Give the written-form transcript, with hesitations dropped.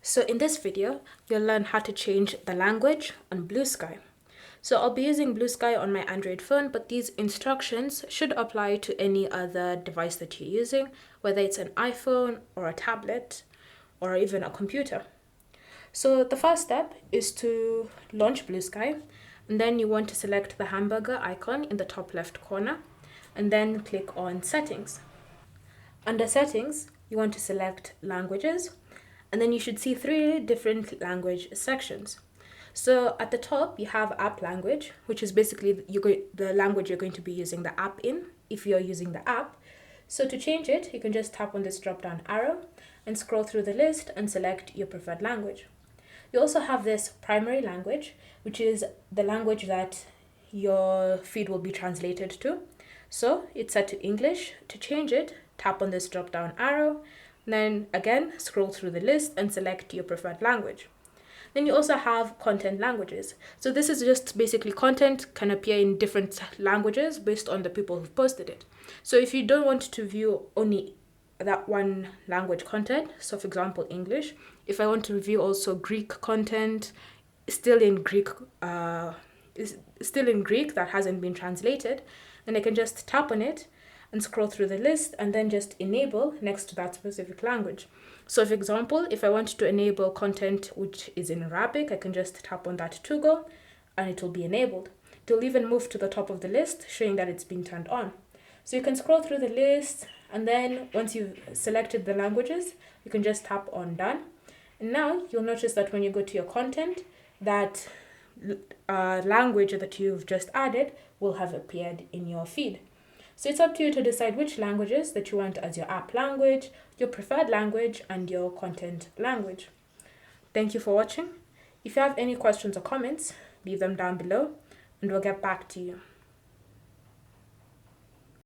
So in this video, you'll learn how to change the language on Bluesky. So I'll be using Bluesky on my Android phone, but these instructions should apply to any other device that you're using, whether it's an iPhone or a tablet or even a computer. So the first step is to launch Bluesky, and then you want to select the hamburger icon in the top left corner, and then click on Settings. Under Settings, you want to select Languages, and then you should see 3 different language sections. So at the top, you have app language, which is basically the language you're going to be using the app in if you're using the app. So to change it, you can just tap on this drop-down arrow and scroll through the list and select your preferred language. You also have this primary language, which is the language that your feed will be translated to. So it's set to English. To change it, tap on this drop-down arrow, then again scroll through the list and select your preferred language. Then you also have content languages. So this is just basically content can appear in different languages based on the people who've posted it. So if you don't want to view only that one language content, so for example English, if I want to review also Greek content, still in Greek that hasn't been translated, then I can just tap on it and scroll through the list and then just enable next to that specific language. So for example, if I want to enable content which is in Arabic, I can just tap on that toggle and it will be enabled. It will even move to the top of the list, showing that it's been turned on. So you can scroll through the list, and then once you've selected the languages, you can just tap on done. And now you'll notice that when you go to your content, that language that you've just added will have appeared in your feed. So it's up to you to decide which languages that you want as your app language, your preferred language, and your content language. Thank you for watching. If you have any questions or comments, leave them down below and we'll get back to you.